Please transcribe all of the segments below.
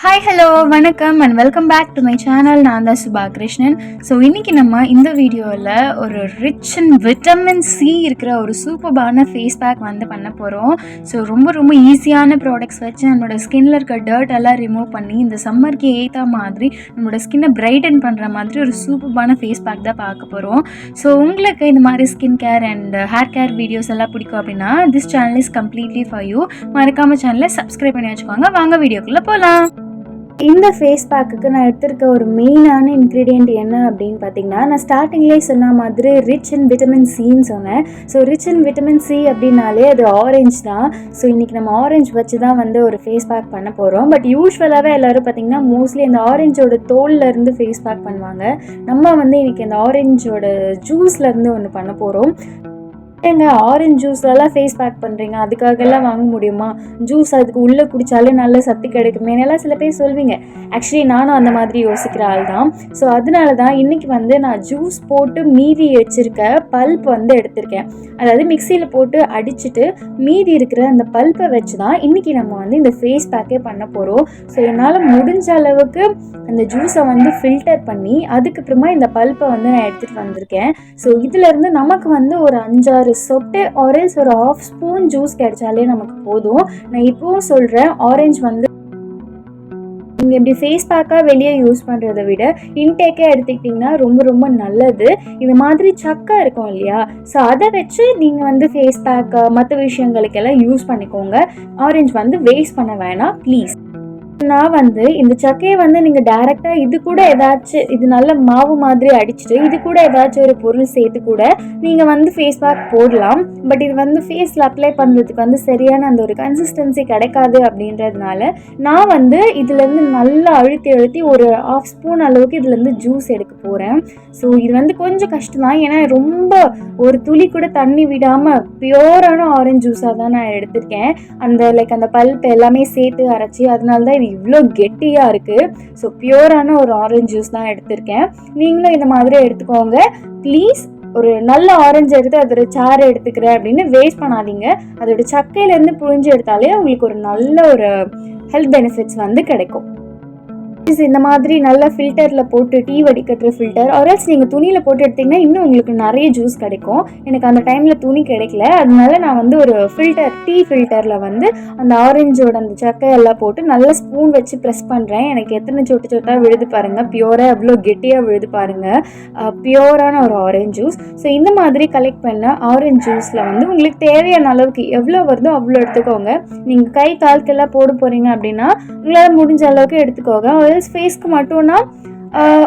Hi hello வணக்கம் and welcome back to my channel. நான் தான் சுபா கிருஷ்ணன். ஸோ இன்றைக்கி நம்ம இந்த வீடியோவில் ஒரு ரிச் அண்ட் விட்டமின் சி இருக்கிற ஒரு சூப்பர்பான ஃபேஸ் பேக் வந்து பண்ண போகிறோம். ஸோ ரொம்ப ஈஸியான ப்ராடக்ட்ஸ் வச்சு நம்மளோட ஸ்கின்னில் இருக்க டர்ட் எல்லாம் ரிமூவ் பண்ணி இந்த சம்மருக்கு ஏற்ற மாதிரி நம்மளோட ஸ்கின்னை பிரைட்டன் பண்ணுற மாதிரி ஒரு சூப்பர்பான ஃபேஸ் பேக் தான் பார்க்க போகிறோம். ஸோ உங்களுக்கு இந்த மாதிரி skin care and hair care videos எல்லாம் பிடிக்கும் அப்படின்னா this channel is completely for you. மறக்காமல் சேனலை சப்ஸ்கிரைப் பண்ணி வச்சுக்கோங்க. வாங்க வீடியோக்குள்ளே போகலாம். இந்த ஃபேஸ் பேக்குக்கு நான் எடுத்திருக்க ஒரு மெயினான இன்க்ரீடியண்ட் என்ன அப்படின்னு பார்த்தீங்கன்னா, நான் ஸ்டார்டிங்லேயே சொன்ன மாதிரி ரிச் அண்ட் விட்டமின் சின்னு சொன்னேன். So rich and vitamin C அப்படின்னாலே அது ஆரஞ்சு தான். ஸோ இன்றைக்கி நம்ம ஆரஞ்சு வச்சு தான் வந்து ஒரு ஃபேஸ் பேக் பண்ண போகிறோம். பட் யூஸ்வலாகவே எல்லோரும் பார்த்திங்கன்னா மோஸ்ட்லி அந்த ஆரஞ்சோட தோல்லேருந்து ஃபேஸ் பேக் பண்ணுவாங்க. நம்ம வந்து இன்றைக்கி அந்த ஆரஞ்சோட ஜூஸ்லேருந்து ஒன்று பண்ண போகிறோம். ஏங்க ஆரஞ்சு ஜூஸ்லலாம் ஃபேஸ் பேக் பண்ணுறீங்க, அதுக்காகலாம் வாங்க முடியுமா? ஜூஸ் அதுக்கு உள்ளே குடித்தாலே நல்ல சத்து கிடைக்குமே எல்லாம் சில பேர் சொல்வீங்க. ஆக்சுவலி நானும் அந்த மாதிரி யோசிக்கிற ஆள் தான். ஸோ அதனால தான் இன்றைக்கி வந்து நான் ஜூஸ் போட்டு மீதி வச்சுருக்க பல்ப் வந்து எடுத்திருக்கேன். அதாவது மிக்சியில் போட்டு அடிச்சுட்டு மீதி இருக்கிற அந்த பல்ப்பை வச்சு தான் இன்றைக்கி நம்ம வந்து இந்த ஃபேஸ் பேக்கே பண்ண போகிறோம். ஸோ என்னால் முடிஞ்ச அளவுக்கு அந்த ஜூஸை வந்து ஃபில்டர் பண்ணி அதுக்கப்புறமா இந்த பல்ப்பை வந்து நான் எடுத்துகிட்டு வந்திருக்கேன். ஸோ இதிலேருந்து நமக்கு வந்து ஒரு 5-6 சொட்டு ஆரஞ்சு ஒரு 1/2 ஸ்பூன் ஜூஸ் கிடைச்சாலே நமக்கு போதும். நான் இப்போவும் சொல்கிறேன், ஆரஞ்சு வந்து நீங்கள் இப்படி ஃபேஸ் பேக்காக வெளியே யூஸ் பண்ணுறதை விட இன்டேக்கே எடுத்துக்கிட்டிங்கன்னா ரொம்ப நல்லது. இது மாதிரி சக்கை இருக்கும் இல்லையா, ஸோ அதை வச்சு நீங்கள் வந்து ஃபேஸ் பேக் மற்ற விஷயங்களுக்கெல்லாம் யூஸ் பண்ணிக்கோங்க. ஆரஞ்சு வந்து வேஸ்ட் பண்ண வேணாம் ப்ளீஸ். நான் வந்து இந்த சக்கையை வந்து நீங்கள் டைரெக்டாக இது கூட ஏதாச்சும் இது நல்ல மாவு மாதிரி அடிச்சுட்டு இது கூட ஏதாச்சும் ஒரு பொருள் சேர்த்து கூட நீங்கள் வந்து ஃபேஸ் பேக் போடலாம். பட் இது வந்து ஃபேஸில் அப்ளை பண்ணுறதுக்கு வந்து சரியான அந்த ஒரு கன்சிஸ்டன்சி கிடைக்காது அப்படின்றதுனால நான் வந்து இதுலேருந்து நல்லா அழுத்தி ஒரு 1/2 ஸ்பூன் அளவுக்கு இதுலேருந்து ஜூஸ் எடுக்க போகிறேன். ஸோ இது வந்து கொஞ்சம் கஷ்டம் தான், ஏன்னா ரொம்ப ஒரு துளி கூட தண்ணி விடாமல் பியோரான ஆரஞ்சு ஜூஸாக தான் நான் எடுத்திருக்கேன். அந்த பல்ப் எல்லாமே சேர்த்து அரைச்சி, அதனால தான் இது இவ்வளோ கெட்டியாக இருக்குது. ஸோ பியூரான ஒரு ஆரஞ்சு ஜூஸ் தான் எடுத்திருக்கேன். நீங்களும் இந்த மாதிரி எடுத்துக்கோங்க ப்ளீஸ். ஒரு நல்ல ஆரஞ்சு எடுத்து அதோட சாறு எடுத்துக்கிறேன் அப்படின்னு வேஸ்ட் பண்ணாதீங்க. அதோட சக்கையிலேருந்து புழிஞ்சு எடுத்தாலே உங்களுக்கு ஒரு நல்ல ஒரு ஹெல்த் பெனிஃபிட்ஸ் வந்து கிடைக்கும். இந்த மாதிரி நல்ல ஃபில்டரில் போட்டு டீ வடிகட்டுற ஃபில்டர் ஆர்எல்ஸ் நீங்கள் துணியில் போட்டு எடுத்திங்கன்னா இன்னும் உங்களுக்கு நிறைய ஜூஸ் கிடைக்கும். எனக்கு அந்த டைமில் துணி கிடைக்கல, அதனால நான் வந்து ஒரு ஃபில்டர் டீ ஃபில்டரில் வந்து அந்த ஆரஞ்சோட அந்த சக்கையெல்லாம் போட்டு நல்ல ஸ்பூன் வச்சு ப்ரெஸ் பண்ணுறேன். எனக்கு எத்தனை சொட்டாக விழுது பாருங்கள், பியூராக எவ்வளோ கெட்டியாக விழுது பாருங்கள். பியூரான ஒரு ஆரஞ்சு ஜூஸ். ஸோ இந்த மாதிரி கலெக்ட் பண்ண ஆரஞ்சு ஜூஸில் வந்து உங்களுக்கு தேவையான அளவுக்கு எவ்வளோ வருதோ அவ்வளோ எடுத்துக்கோங்க. நீங்கள் கை கால்க்கெல்லாம் போட போகிறீங்க அப்படின்னா உங்களால் முடிஞ்ச அளவுக்கு எடுத்துக்கோங்க. ஃபேஸ்க்கு மட்டும்னா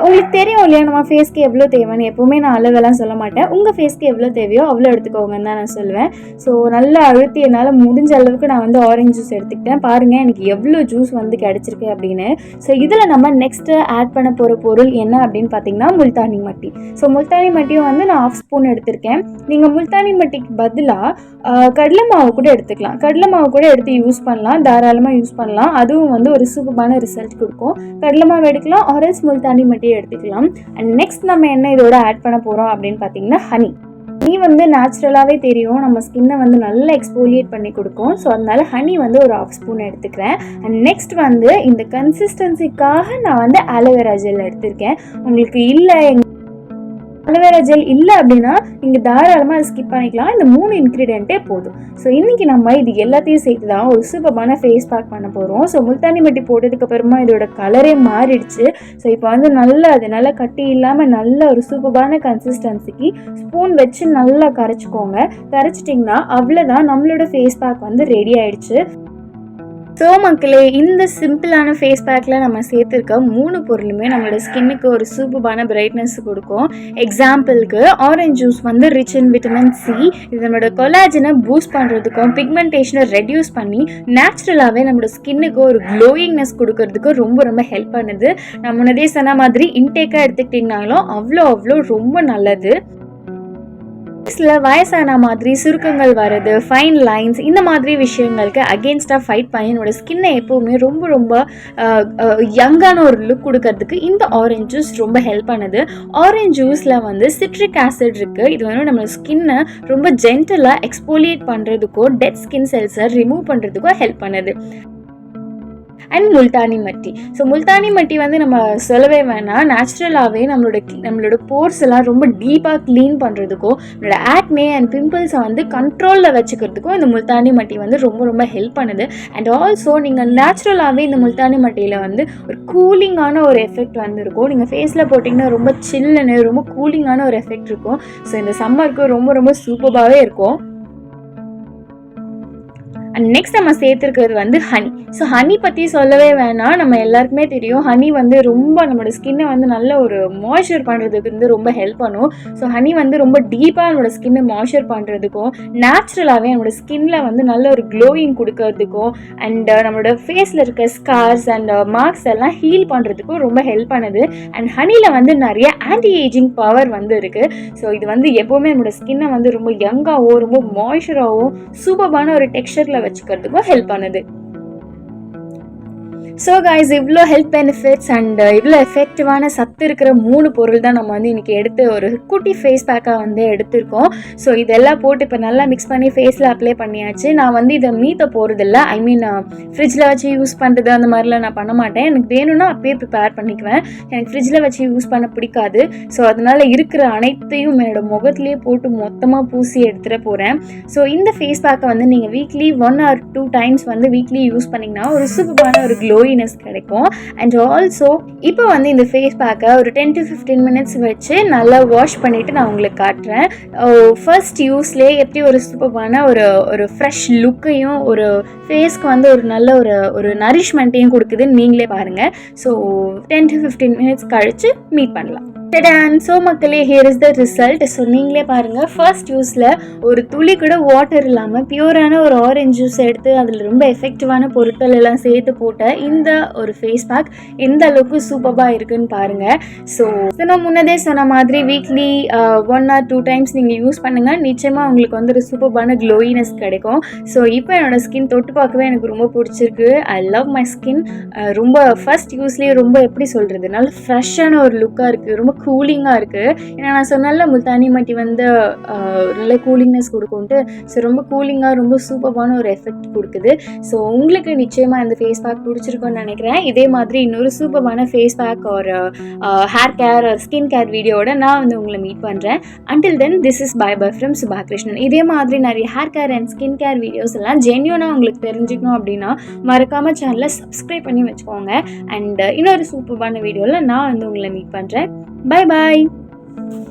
உங்களுக்கு தெரியும் இல்லையா நம்ம ஃபேஸ்க்கு எவ்வளோ தேவைன்னு. எப்போவுமே நான் அளவெல்லாம் சொல்ல மாட்டேன், உங்கள் ஃபேஸ்க்கு எவ்வளோ தேவையோ அவ்வளோ எடுத்துக்கோங்கன்னு தான் நான் சொல்லுவேன். ஸோ நல்லா அழுத்தி என்னால் முடிஞ்ச அளவுக்கு நான் வந்து ஆரஞ்சு ஜூஸ் எடுத்துக்கிட்டேன். பாருங்கள் எனக்கு எவ்வளோ ஜூஸ் வந்து கிடச்சிருக்கு அப்படின்னு. ஸோ இதில் நம்ம நெக்ஸ்ட்டு ஆட் பண்ண போகிற பொருள் என்ன அப்படின்னு பார்த்தீங்கன்னா முல்தானி மட்டி. ஸோ முல்தானி மட்டியும் வந்து நான் 1/2 ஸ்பூன் எடுத்திருக்கேன். நீங்கள் முல்தானி மட்டிக்கு பதிலாக கடலை மாவு கூட எடுத்துக்கலாம். கடலை மாவு கூட எடுத்து யூஸ் பண்ணலாம், தாராளமாக யூஸ் பண்ணலாம். அதுவும் வந்து ஒரு சூப்பரான ரிசல்ட் கொடுக்கும். கடலை மாவு எடுக்கலாம், ஆரல்ஸ் முல்தானி மட்டியை எடுத்துக்கலாம். அண்ட் நெக்ஸ்ட் நம்ம என்ன இதோட ஆட் பண்ண போகிறோம் அப்படின்னு பார்த்தீங்கன்னா ஹனி வந்து நேச்சுரலாகவே தெரியும் நம்ம ஸ்கின்னை வந்து நல்லா எக்ஸ்போலியேட் பண்ணி கொடுக்கும். ஸோ அதனால ஹனி வந்து ஒரு 1/2 ஸ்பூன் எடுத்துக்கிறேன். அண்ட் நெக்ஸ்ட் வந்து இந்த கன்சிஸ்டன்சிக்காக நான் வந்து ஆலோவேரா ஜெல் எடுத்திருக்கேன். உங்களுக்கு ஆலோவேரா ஜெல் இல்லை அப்படின்னா நீங்கள் தாராளமாக அதை ஸ்கிப் பண்ணிக்கலாம். இந்த 3 இன்க்ரீடியண்ட்டே போதும். ஸோ இன்றைக்கி நம்ம இது எல்லாத்தையும் சேர்த்து தான் ஒரு சூப்பரான ஃபேஸ் பேக் பண்ண போகிறோம். ஸோ முல்தானி மட்டி போட்டதுக்கப்புறமா இதோட கலரே மாறிடுச்சு. ஸோ இப்போ வந்து நல்லா கட்டி இல்லாமல் நல்ல ஒரு சூப்பரான கன்சிஸ்டன்சிக்கு ஸ்பூன் வச்சு நல்லா கரைச்சிட்டிங்கன்னா அவ்வளோதான், நம்மளோட ஃபேஸ் பேக் வந்து ரெடி ஆயிடுச்சு. ஸோ மக்களே, இந்த சிம்பிளான ஃபேஸ் பேக்கில் நம்ம சேர்த்துருக்க 3 பொருளுமே நம்மளோட ஸ்கின்னுக்கு ஒரு சூப்பரான பிரைட்னஸ் கொடுக்கும். எக்ஸாம்பிளுக்கு ஆரஞ்சு ஜூஸ் வந்து ரிச் இன் விட்டமின் சி. இது நம்மளோட கொலாஜனை பூஸ்ட் பண்ணுறதுக்கும் பிக்மெண்டேஷனை ரெடியூஸ் பண்ணி நேச்சுரலாகவே நம்மளோட ஸ்கின்னுக்கு ஒரு க்ளோயிங்னஸ் கொடுக்கறதுக்கு ரொம்ப ஹெல்ப் பண்ணுது. நான் முன்னதே சொன்ன மாதிரி இன்டேக்காக எடுத்துக்கிட்டிங்கனாலும் அவ்வளோ ரொம்ப நல்லது. வயசான மாதிரி சுருக்கங்கள் வர்றது, ஃபைன் லைன்ஸ், இந்த மாதிரி விஷயங்களுக்கு அகெயின்ஸ்டாக ஃபைட் பண்ணி என்னோட ஸ்கின்னை எப்போவுமே ரொம்ப யங்கான ஒரு லுக் கொடுக்கறதுக்கு இந்த ஆரஞ்சு ஜூஸ் ரொம்ப ஹெல்ப் பண்ணுது. ஆரஞ்சு ஜூஸில் வந்து சிட்ரிக் ஆசிட் இருக்குது. இது வந்து நம்ம ஸ்கின்னை ரொம்ப ஜென்டலாக எக்ஸ்போலியேட் பண்ணுறதுக்கோ டெட் ஸ்கின் செல்ஸை ரிமூவ் பண்ணுறதுக்கோ ஹெல்ப் பண்ணுது. அண்ட் முல்தானி மட்டி. ஸோ முல்தானி மட்டி வந்து நம்ம சொல்லவே வேணாம், நேச்சுரலாகவே நம்மளோட போர்ஸ் எல்லாம் ரொம்ப டீப்பாக க்ளீன் பண்ணுறதுக்கும் நம்மளோட ஆக்னே அண்ட் பிம்பிள்ஸை வந்து கண்ட்ரோலில் வச்சுக்கிறதுக்கும் இந்த முல்தானி மட்டி வந்து ரொம்ப ரொம்ப ஹெல்ப் பண்ணுது. அண்ட் ஆல்சோ நீங்கள் நேச்சுரலாகவே இந்த முல்தானி மட்டியில் வந்து ஒரு கூலிங்கான ஒரு எஃபெக்ட் வந்து இருக்கும். நீங்கள் ஃபேஸில் போட்டிங்கன்னா ரொம்ப சில்லுன்னு ரொம்ப கூலிங்கான ஒரு எஃபெக்ட் இருக்கும். ஸோ இந்த சம்மருக்கு ரொம்ப ரொம்ப சூப்பராகவே இருக்கும். அண்ட் நெக்ஸ்ட் நம்ம சேர்த்துருக்கிறது வந்து ஹனி. ஸோ ஹனி பற்றி சொல்லவே வேணாம், நம்ம எல்லாருக்குமே தெரியும் ஹனி வந்து ரொம்ப நம்மளோட ஸ்கின்னை வந்து நல்ல ஒரு மாய்ஸ்சர் பண்ணுறதுக்கு வந்து ரொம்ப ஹெல்ப் பண்ணும். ஸோ ஹனி வந்து ரொம்ப டீப்பாக நம்மளோட ஸ்கின்னை மாய்ஸ்சர் பண்ணுறதுக்கும் நேச்சுரலாகவே நம்மளோட ஸ்கின்ல வந்து நல்ல ஒரு க்ளோயிங் கொடுக்கறதுக்கும் அண்ட் நம்மளோட ஃபேஸில் இருக்க ஸ்கார்ஸ் அண்ட் மார்க்ஸ் எல்லாம் ஹீல் பண்ணுறதுக்கும் ரொம்ப ஹெல்ப் பண்ணுது. அண்ட் ஹனியில் வந்து நிறைய ஆன்டி ஏஜிங் பவர் வந்து இருக்குது. ஸோ இது வந்து எப்போவுமே நம்மளோட ஸ்கின்னை வந்து ரொம்ப யங்காகவும் ரொம்ப மாய்ஸ்சராகவும் சூப்பரான ஒரு டெக்ஸ்சரில் வச்சுக்கிறதுக்கும் ஹெல்ப் பண்ணுது. ஸோ கைஸ், இவ்வளோ ஹெல்த் பெனிஃபிட்ஸ் அண்ட் இவ்வளோ எஃபெக்டிவான சத்து இருக்கிற 3 பொருள் தான் நம்ம வந்து இன்றைக்கி எடுத்து ஒரு குட்டி ஃபேஸ் பேக்காக வந்து எடுத்திருக்கோம். ஸோ இதெல்லாம் போட்டு இப்போ நல்லா மிக்ஸ் பண்ணி ஃபேஸில் அப்ளை பண்ணியாச்சு. நான் வந்து இதை மீத்த போகிறதில்ல, ஐ மீன் ஃப்ரிட்ஜில் வச்சு யூஸ் பண்ணுறது அந்த மாதிரிலாம் நான் பண்ண மாட்டேன். எனக்கு வேணும்னா அப்பயே ப்ரிப்பேர் பண்ணிக்குவேன். எனக்கு ஃப்ரிட்ஜில் வச்சு யூஸ் பண்ண பிடிக்காது. ஸோ அதனால் இருக்கிற அனைத்தையும் என்னோடய முகத்துலேயே போட்டு மொத்தமாக பூசி எடுத்துகிட்டு போகிறேன். ஸோ இந்த ஃபேஸ் பேக்கை வந்து நீங்கள் வீக்லி 1 or 2 times வந்து வீக்லி யூஸ் பண்ணிங்கன்னா ஒரு சூப்பரான ஒரு க்ளோயினஸ் கிடைக்கும். அண்ட் ஆல்சோ இப்போ வந்து இந்த ஃபேஸ் பேக்கை ஒரு 10 to 15 minutes வச்சு நல்லா வாஷ் பண்ணிவிட்டு நான் உங்களுக்கு காட்டுறேன். ஃபர்ஸ்ட் யூஸ்லேயே எப்படி ஒரு சூப்பரான ஒரு ஃப்ரெஷ் லுக்கையும் ஒரு ஃபேஸ்க்கு வந்து ஒரு நல்ல ஒரு நரிஷ்மெண்ட்டையும் கொடுக்குதுன்னு நீங்களே பாருங்கள். ஸோ 10 to 15 minutes கழித்து மீட் பண்ணலாம். ஸோ மக்களே, here is the result. So நீங்களே பாருங்கள், ஃபர்ஸ்ட் யூஸில் ஒரு துளி கூட வாட்டர் இல்லாமல் பியூரான ஒரு ஆரஞ்ச் ஜூஸ் எடுத்து அதில் ரொம்ப எஃபெக்டிவான பொருட்கள் எல்லாம் சேர்த்து போட்ட இந்த ஒரு ஃபேஸ் பேக் எந்த அளவுக்கு சூப்பராக இருக்குன்னு பாருங்கள். ஸோ நான் முன்னதே சொன்ன மாதிரி வீக்லி 1 or 2 times நீங்கள் யூஸ் பண்ணுங்கள், நிச்சயமாக உங்களுக்கு வந்து ஒரு சூப்பரான க்ளோயினஸ் கிடைக்கும். ஸோ இப்போ என்னோடய ஸ்கின் தொட்டு பார்க்கவே எனக்கு ரொம்ப பிடிச்சிருக்கு. I love my skin. ரொம்ப ஃபர்ஸ்ட் யூஸ்லேயே ரொம்ப எப்படி சொல்கிறது, நல்ல ஃப்ரெஷ்ஷான ஒரு லுக்காக இருக்குது, ரொம்ப கூலிங்காக இருக்குது. ஏன்னா நான் சொன்னால முல்தானி மட்டி வந்து நல்ல கூலிங்னஸ் கொடுக்கும்ட்டு. ஸோ ரொம்ப கூலிங்காக ரொம்ப சூப்பரான ஒரு எஃபெக்ட் கொடுக்குது. ஸோ உங்களுக்கு நிச்சயமாக இந்த ஃபேஸ் பேக் பிடிச்சிருக்குன்னு நினைக்கிறேன். இதே மாதிரி இன்னொரு சூப்பரான ஃபேஸ் பேக் ஒரு ஹேர் கேர் ஸ்கின் கேர் வீடியோட நான் வந்து உங்களை மீட் பண்ணுறேன். Until then, this is bye from Subha Krishnan. இதே மாதிரி நிறைய hair care and skin care videos எல்லாம் ஜென்யூனாக உங்களுக்கு தெரிஞ்சுக்கணும் அப்படின்னா மறக்காமல் சேனலை சப்ஸ்கிரைப் பண்ணி வச்சுக்கோங்க. அண்ட் இன்னொரு சூப்பரான வீடியோவில் நான் வந்து உங்களை மீட் பண்ணுறேன். Bye bye.